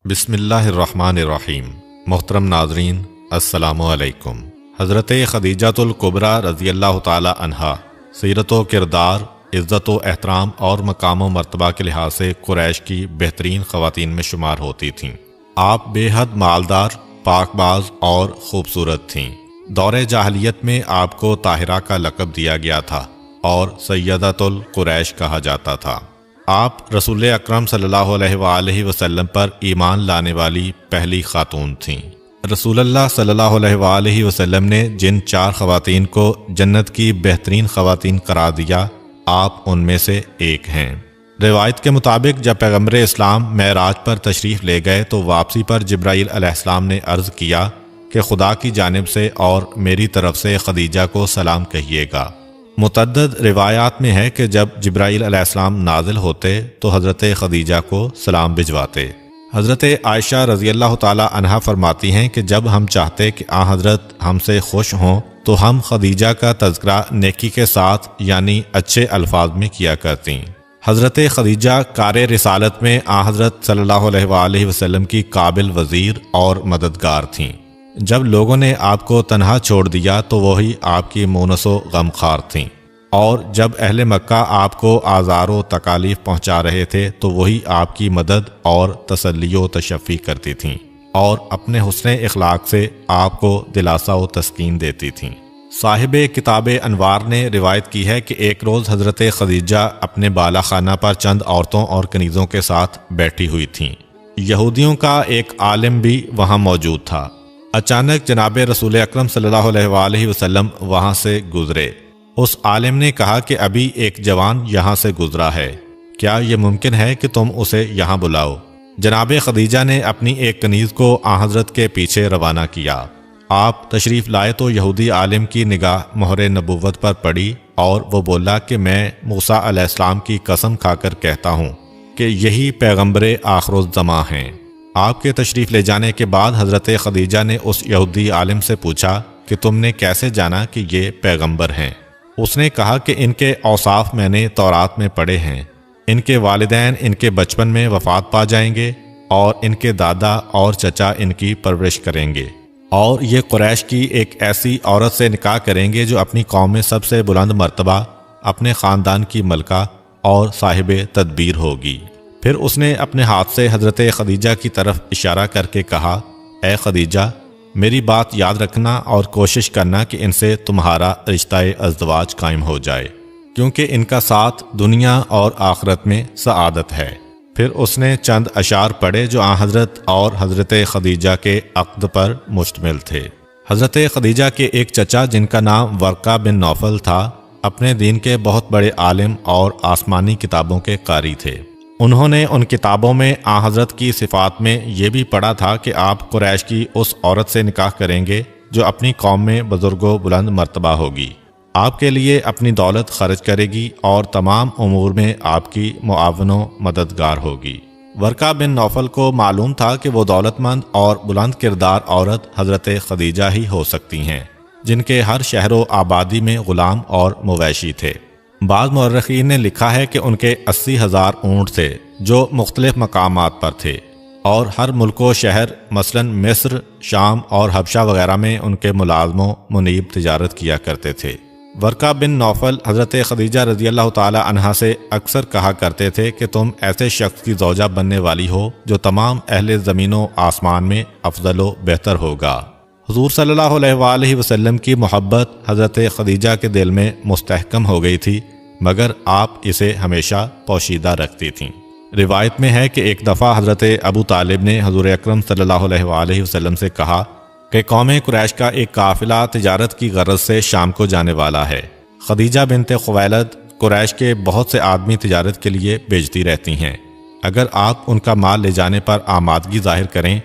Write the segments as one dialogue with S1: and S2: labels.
S1: بسم اللہ الرحمن الرحیم۔ محترم ناظرین، السلام علیکم۔ حضرت خدیجۃ الکبریٰ رضی اللہ تعالی عنہا سیرت و کردار، عزت و احترام اور مقام و مرتبہ کے لحاظ سے قریش کی بہترین خواتین میں شمار ہوتی تھیں۔ آپ بے حد مالدار، پاک باز اور خوبصورت تھیں۔ دور جاہلیت میں آپ کو طاہرہ کا لقب دیا گیا تھا اور سیدۃ القریش کہا جاتا تھا۔ آپ رسول اکرم صلی اللہ علیہ وآلہ وسلم پر ایمان لانے والی پہلی خاتون تھیں۔ رسول اللہ صلی اللہ علیہ وآلہ وسلم نے جن 4 خواتین کو جنت کی بہترین خواتین قرار دیا، آپ ان میں سے ایک ہیں۔ روایت کے مطابق جب پیغمبر اسلام معراج پر تشریف لے گئے تو واپسی پر جبرائیل علیہ السلام نے عرض کیا کہ خدا کی جانب سے اور میری طرف سے خدیجہ کو سلام کہیے گا۔ متعدد روایات میں ہے کہ جب جبرائیل علیہ السلام نازل ہوتے تو حضرت خدیجہ کو سلام بھجواتے۔ حضرت عائشہ رضی اللہ تعالی عنہا فرماتی ہیں کہ جب ہم چاہتے کہ حضرت ہم سے خوش ہوں تو ہم خدیجہ کا تذکرہ نیکی کے ساتھ یعنی اچھے الفاظ میں کیا کرتیں۔ حضرت خدیجہ کار رسالت میں حضرت صلی اللہ علیہ وآلہ وسلم کی قابل وزیر اور مددگار تھیں۔ جب لوگوں نے آپ کو تنہا چھوڑ دیا تو وہی آپ کی مونس و غمخوار تھیں، اور جب اہل مکہ آپ کو آزار و تکالیف پہنچا رہے تھے تو وہی آپ کی مدد اور تسلی و تشفی کرتی تھیں، اور اپنے حسن اخلاق سے آپ کو دلاسا و تسکین دیتی تھیں۔ صاحب کتاب انوار نے روایت کی ہے کہ ایک روز حضرت خدیجہ اپنے بالا خانہ پر چند عورتوں اور کنیزوں کے ساتھ بیٹھی ہوئی تھیں۔ یہودیوں کا ایک عالم بھی وہاں موجود تھا۔ اچانک جناب رسول اکرم صلی اللہ علیہ وآلہ وسلم وہاں سے گزرے۔ اس عالم نے کہا کہ ابھی ایک جوان یہاں سے گزرا ہے، کیا یہ ممکن ہے کہ تم اسے یہاں بلاؤ؟ جناب خدیجہ نے اپنی ایک کنیز کو حضرت کے پیچھے روانہ کیا۔ آپ تشریف لائے تو یہودی عالم کی نگاہ مہر نبوت پر پڑی اور وہ بولا کہ میں موسیٰ علیہ السلام کی قسم کھا کر کہتا ہوں کہ یہی پیغمبر آخر الزماں ہیں۔ آپ کے تشریف لے جانے کے بعد حضرت خدیجہ نے اس یہودی عالم سے پوچھا کہ تم نے کیسے جانا کہ یہ پیغمبر ہیں؟ اس نے کہا کہ ان کے اوصاف میں نے تورات میں پڑھے ہیں، ان کے والدین ان کے بچپن میں وفات پا جائیں گے اور ان کے دادا اور چچا ان کی پرورش کریں گے، اور یہ قریش کی ایک ایسی عورت سے نکاح کریں گے جو اپنی قوم میں سب سے بلند مرتبہ، اپنے خاندان کی ملکہ اور صاحب تدبیر ہوگی۔ پھر اس نے اپنے ہاتھ سے حضرت خدیجہ کی طرف اشارہ کر کے کہا، اے خدیجہ، میری بات یاد رکھنا اور کوشش کرنا کہ ان سے تمہارا رشتہ ازدواج قائم ہو جائے، کیونکہ ان کا ساتھ دنیا اور آخرت میں سعادت ہے۔ پھر اس نے چند اشعار پڑھے جو حضرت اور حضرت خدیجہ کے عقد پر مشتمل تھے۔ حضرت خدیجہ کے ایک چچا جن کا نام ورقہ بن نوفل تھا، اپنے دین کے بہت بڑے عالم اور آسمانی کتابوں کے قاری تھے۔ انہوں نے ان کتابوں میں حضرت کی صفات میں یہ بھی پڑھا تھا کہ آپ قریش کی اس عورت سے نکاح کریں گے جو اپنی قوم میں بزرگ و بلند مرتبہ ہوگی، آپ کے لیے اپنی دولت خرچ کرے گی اور تمام امور میں آپ کی معاون و مددگار ہوگی۔ ورقہ بن نوفل کو معلوم تھا کہ وہ دولت مند اور بلند کردار عورت حضرت خدیجہ ہی ہو سکتی ہیں، جن کے ہر شہر و آبادی میں غلام اور مویشی تھے۔ بعض مورخین نے لکھا ہے کہ ان کے 80,000 اونٹ تھے جو مختلف مقامات پر تھے، اور ہر ملک و شہر مثلا مصر، شام اور حبشہ وغیرہ میں ان کے ملازم و منیب تجارت کیا کرتے تھے۔ ورقہ بن نوفل حضرت خدیجہ رضی اللہ تعالی عنہا سے اکثر کہا کرتے تھے کہ تم ایسے شخص کی زوجہ بننے والی ہو جو تمام اہل زمین و آسمان میں افضل و بہتر ہوگا۔ حضور صلی اللہ علیہ وآلہ وسلم کی محبت حضرت خدیجہ کے دل میں مستحکم ہو گئی تھی، مگر آپ اسے ہمیشہ پوشیدہ رکھتی تھیں۔ روایت میں ہے کہ ایک دفعہ حضرت ابو طالب نے حضور اکرم صلی اللہ علیہ وآلہ وسلم سے کہا کہ قوم قریش کا ایک قافلہ تجارت کی غرض سے شام کو جانے والا ہے۔ خدیجہ بنت خویلد قریش کے بہت سے آدمی تجارت کے لیے بھیجتی رہتی ہیں، اگر آپ ان کا مال لے جانے پر آمادگی ظاہر کریں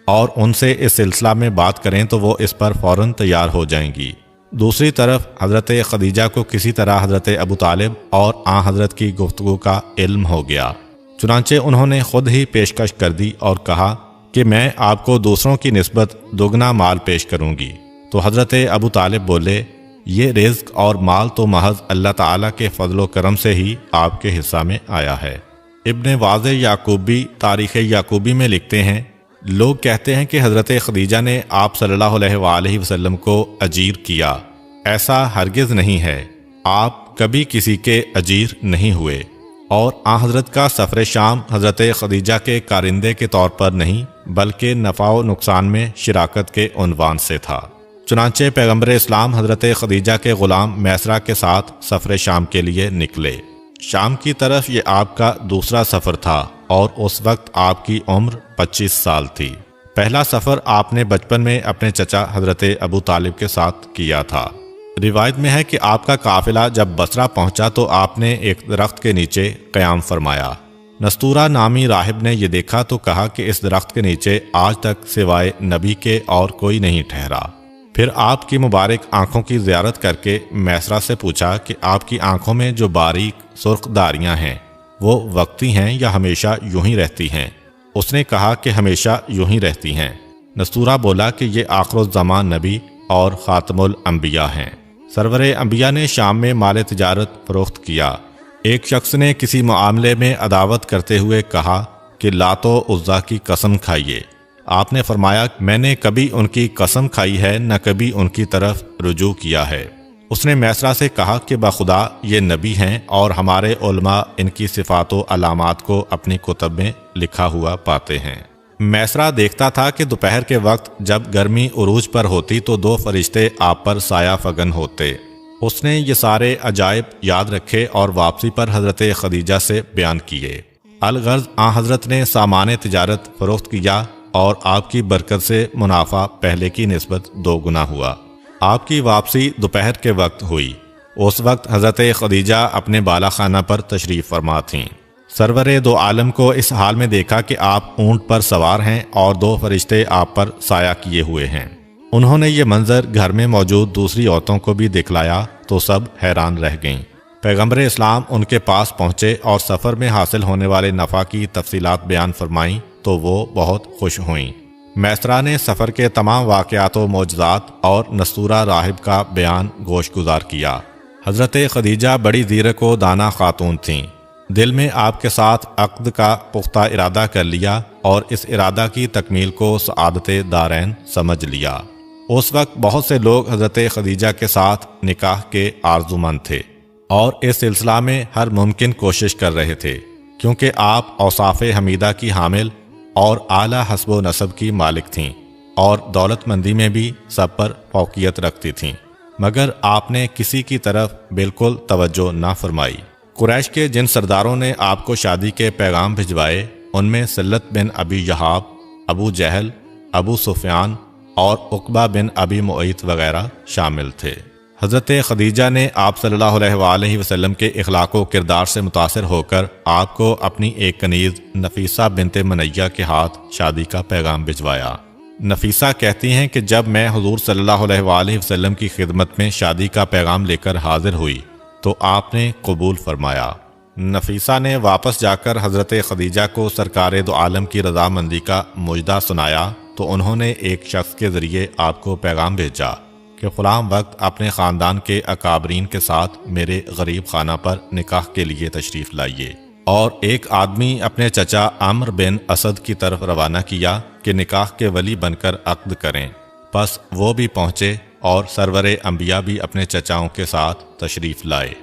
S1: اور ان سے اس سلسلہ میں بات کریں تو وہ اس پر فوراً تیار ہو جائیں گی۔ دوسری طرف حضرت خدیجہ کو کسی طرح حضرت ابو طالب اور حضرت کی گفتگو کا علم ہو گیا، چنانچہ انہوں نے خود ہی پیشکش کر دی اور کہا کہ میں آپ کو دوسروں کی نسبت دگنا مال پیش کروں گی۔ تو حضرت ابو طالب بولے، یہ رزق اور مال تو محض اللہ تعالیٰ کے فضل و کرم سے ہی آپ کے حصہ میں آیا ہے۔ ابن واضح یعقوبی تاریخ یعقوبی میں لکھتے ہیں، لوگ کہتے ہیں کہ حضرت خدیجہ نے آپ صلی اللہ علیہ وآلہ وسلم کو اجیر کیا۔ ایسا ہرگز نہیں ہے، آپ کبھی کسی کے اجیر نہیں ہوئے، اور آن حضرت کا سفر شام حضرت خدیجہ کے کارندے کے طور پر نہیں بلکہ نفع و نقصان میں شراکت کے عنوان سے تھا۔ چنانچہ پیغمبر اسلام حضرت خدیجہ کے غلام میسرہ کے ساتھ سفر شام کے لیے نکلے۔ شام کی طرف یہ آپ کا دوسرا سفر تھا اور اس وقت آپ کی عمر 25 سال تھی۔ پہلا سفر آپ نے بچپن میں اپنے چچا حضرت ابو طالب کے ساتھ کیا تھا۔ روایت میں ہے کہ آپ کا قافلہ جب بصرہ پہنچا تو آپ نے ایک درخت کے نیچے قیام فرمایا۔ نستورہ نامی راہب نے یہ دیکھا تو کہا کہ اس درخت کے نیچے آج تک سوائے نبی کے اور کوئی نہیں ٹھہرا۔ پھر آپ کی مبارک آنکھوں کی زیارت کر کے میسرہ سے پوچھا کہ آپ کی آنکھوں میں جو باریک سرخ داریاں ہیں وہ وقتی ہیں یا ہمیشہ یوں ہی رہتی ہیں؟ اس نے کہا کہ ہمیشہ یوں ہی رہتی ہیں۔ نستورہ بولا کہ یہ آخر الزمان نبی اور خاتم الانبیاء ہیں۔ سرور انبیاء نے شام میں مال تجارت فروخت کیا۔ ایک شخص نے کسی معاملے میں عداوت کرتے ہوئے کہا کہ لات و عزیٰ کی قسم کھائیے۔ آپ نے فرمایا میں نے کبھی ان کی قسم کھائی ہے نہ کبھی ان کی طرف رجوع کیا ہے۔ اس نے میسرہ سے کہا کہ بخدا یہ نبی ہیں اور ہمارے علماء ان کی صفات و علامات کو اپنی کتب میں لکھا ہوا پاتے ہیں۔ میسرہ دیکھتا تھا کہ دوپہر کے وقت جب گرمی عروج پر ہوتی تو 2 فرشتے آپ پر سایہ فگن ہوتے۔ اس نے یہ سارے عجائب یاد رکھے اور واپسی پر حضرت خدیجہ سے بیان کیے۔ الغرض آن حضرت نے سامان تجارت فروخت کیا اور آپ کی برکت سے منافع پہلے کی نسبت 2 گنا ہوا۔ آپ کی واپسی دوپہر کے وقت ہوئی۔ اس وقت حضرت خدیجہ اپنے بالا خانہ پر تشریف فرما تھیں۔ سرور دو عالم کو اس حال میں دیکھا کہ آپ اونٹ پر سوار ہیں اور 2 فرشتے آپ پر سایہ کیے ہوئے ہیں۔ انہوں نے یہ منظر گھر میں موجود دوسری عورتوں کو بھی دکھلایا تو سب حیران رہ گئیں۔ پیغمبر اسلام ان کے پاس پہنچے اور سفر میں حاصل ہونے والے نفع کی تفصیلات بیان فرمائیں تو وہ بہت خوش ہوئیں۔ میسرہ نے سفر کے تمام واقعات و معجزات اور نستورہ راہب کا بیان گوش گزار کیا۔ حضرت خدیجہ بڑی زیرک و دانا خاتون تھیں۔ دل میں آپ کے ساتھ عقد کا پختہ ارادہ کر لیا اور اس ارادہ کی تکمیل کو سعادت دارین سمجھ لیا۔ اس وقت بہت سے لوگ حضرت خدیجہ کے ساتھ نکاح کے آرزومند تھے اور اس سلسلہ میں ہر ممکن کوشش کر رہے تھے، کیونکہ آپ اوصاف حمیدہ کی حامل اور اعلیٰ حسب و نسب کی مالک تھیں اور دولت مندی میں بھی سب پر فوقیت رکھتی تھیں، مگر آپ نے کسی کی طرف بالکل توجہ نہ فرمائی۔ قریش کے جن سرداروں نے آپ کو شادی کے پیغام بھجوائے ان میں سلت بن ابی یحاب، ابو جہل، ابو سفیان اور عقبہ بن ابی معیط وغیرہ شامل تھے۔ حضرت خدیجہ نے آپ صلی اللہ علیہ وآلہ وسلم کے اخلاق و کردار سے متاثر ہو کر آپ کو اپنی ایک کنیز نفیسہ بنت منیہ کے ہاتھ شادی کا پیغام بھجوایا۔ نفیسہ کہتی ہیں کہ جب میں حضور صلی اللہ علیہ وآلہ وسلم کی خدمت میں شادی کا پیغام لے کر حاضر ہوئی تو آپ نے قبول فرمایا۔ نفیسہ نے واپس جا کر حضرت خدیجہ کو سرکار دو عالم کی رضامندی کا مجدہ سنایا تو انہوں نے ایک شخص کے ذریعے آپ کو پیغام بھیجا کہ فلاں وقت اپنے خاندان کے اکابرین کے ساتھ میرے غریب خانہ پر نکاح کے لیے تشریف لائیے، اور ایک آدمی اپنے چچا عمرو بن اسد کی طرف روانہ کیا کہ نکاح کے ولی بن کر عقد کریں۔ پس وہ بھی پہنچے اور سرور انبیاء بھی اپنے چچاؤں کے ساتھ تشریف لائے۔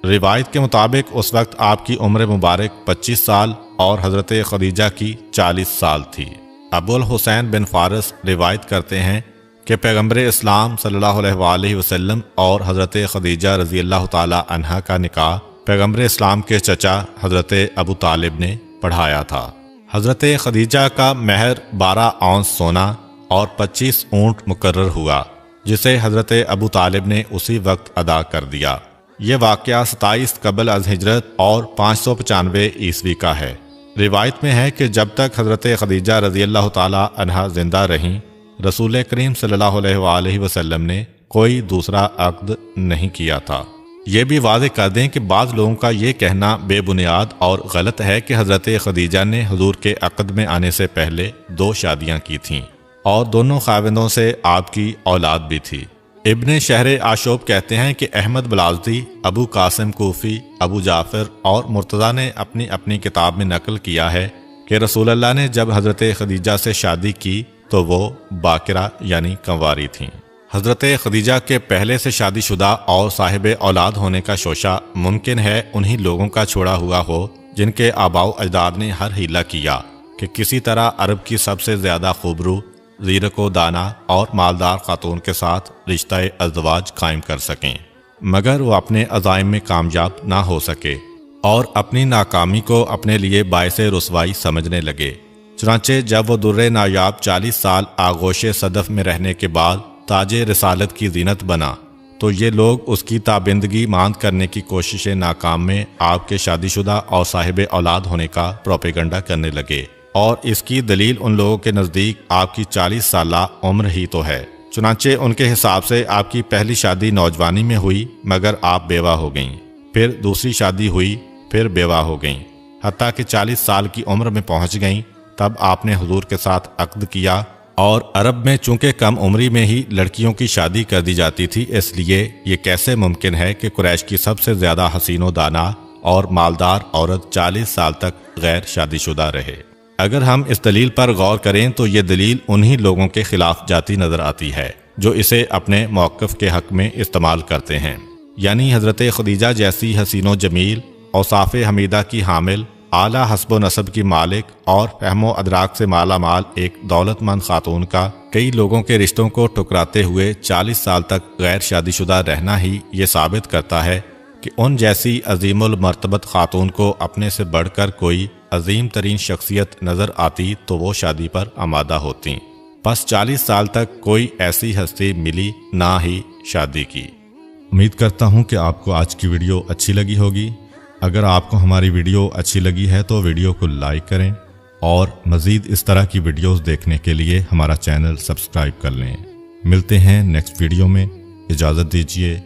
S1: روایت کے مطابق اس وقت آپ کی عمر مبارک 25 سال اور حضرت خدیجہ کی 40 سال تھی۔ ابو الحسین بن فارس روایت کرتے ہیں کہ پیغمبر اسلام صلی اللہ علیہ وآلہ وسلم اور حضرت خدیجہ رضی اللہ تعالی عنہا کا نکاح پیغمبر اسلام کے چچا حضرت ابو طالب نے پڑھایا تھا۔ حضرت خدیجہ کا مہر 12 اونس سونا اور 25 اونٹ مقرر ہوا، جسے حضرت ابو طالب نے اسی وقت ادا کر دیا۔ یہ واقعہ 27 قبل از ہجرت اور 595 عیسوی کا ہے۔ روایت میں ہے کہ جب تک حضرت خدیجہ رضی اللہ تعالی عنہا زندہ رہیں، رسول کریم صلی اللہ علیہ وآلہ وسلم نے کوئی دوسرا عقد نہیں کیا تھا۔ یہ بھی واضح کر دیں کہ بعض لوگوں کا یہ کہنا بے بنیاد اور غلط ہے کہ حضرت خدیجہ نے حضور کے عقد میں آنے سے پہلے 2 شادیاں کی تھیں اور دونوں خاوندوں سے آپ کی اولاد بھی تھی۔ ابن شہر آشوب کہتے ہیں کہ احمد بلازدی، ابو قاسم کوفی، ابو جعفر اور مرتضیٰ نے اپنی اپنی کتاب میں نقل کیا ہے کہ رسول اللہ نے جب حضرت خدیجہ سے شادی کی تو وہ باکرہ یعنی کنواری تھیں۔ حضرت خدیجہ کے پہلے سے شادی شدہ اور صاحب اولاد ہونے کا شوشہ ممکن ہے انہی لوگوں کا چھوڑا ہوا ہو جن کے آباء و اجداد نے ہر ہیلہ کیا کہ کسی طرح عرب کی سب سے زیادہ خوبرو، زیرک و دانا اور مالدار خاتون کے ساتھ رشتہ ازدواج قائم کر سکیں، مگر وہ اپنے عزائم میں کامیاب نہ ہو سکے اور اپنی ناکامی کو اپنے لیے باعث رسوائی سمجھنے لگے۔ چنانچہ جب وہ در نایاب 40 سال آغوش صدف میں رہنے کے بعد تاج رسالت کی زینت بنا تو یہ لوگ اس کی تابندگی ماند کرنے کی کوشش ناکام میں آپ کے شادی شدہ اور صاحب اولاد ہونے کا پروپیگنڈا کرنے لگے، اور اس کی دلیل ان لوگوں کے نزدیک آپ کی 40 سالہ عمر ہی تو ہے۔ چنانچہ ان کے حساب سے آپ کی پہلی شادی نوجوانی میں ہوئی مگر آپ بیوہ ہو گئیں، پھر دوسری شادی ہوئی، پھر بیوہ ہو گئیں، حتیٰ کہ 40 سال کی عمر میں پہنچ گئیں تب آپ نے حضور کے ساتھ عقد کیا۔ اور عرب میں چونکہ کم عمری میں ہی لڑکیوں کی شادی کر دی جاتی تھی، اس لیے یہ کیسے ممکن ہے کہ قریش کی سب سے زیادہ حسین و دانا اور مالدار عورت 40 سال تک غیر شادی شدہ رہے؟ اگر ہم اس دلیل پر غور کریں تو یہ دلیل انہی لوگوں کے خلاف جاتی نظر آتی ہے جو اسے اپنے موقف کے حق میں استعمال کرتے ہیں، یعنی حضرت خدیجہ جیسی حسین و جمیل، اوصاف حمیدہ کی حامل، اعلیٰ حسب و نسب کی مالک اور فہم و ادراک سے مالا مال ایک دولت مند خاتون کا کئی لوگوں کے رشتوں کو ٹکراتے ہوئے 40 سال تک غیر شادی شدہ رہنا ہی یہ ثابت کرتا ہے کہ ان جیسی عظیم المرتبت خاتون کو اپنے سے بڑھ کر کوئی عظیم ترین شخصیت نظر آتی تو وہ شادی پر آمادہ ہوتیں، پس 40 سال تک کوئی ایسی ہستی ملی نہ ہی شادی کی۔ امید کرتا ہوں کہ آپ کو آج کی ویڈیو اچھی لگی ہوگی۔ اگر آپ کو ہماری ویڈیو اچھی لگی ہے تو ویڈیو کو لائک کریں اور مزید اس طرح کی ویڈیوز دیکھنے کے لیے ہمارا چینل سبسکرائب کر لیں۔ ملتے ہیں نیکسٹ ویڈیو میں، اجازت دیجیے۔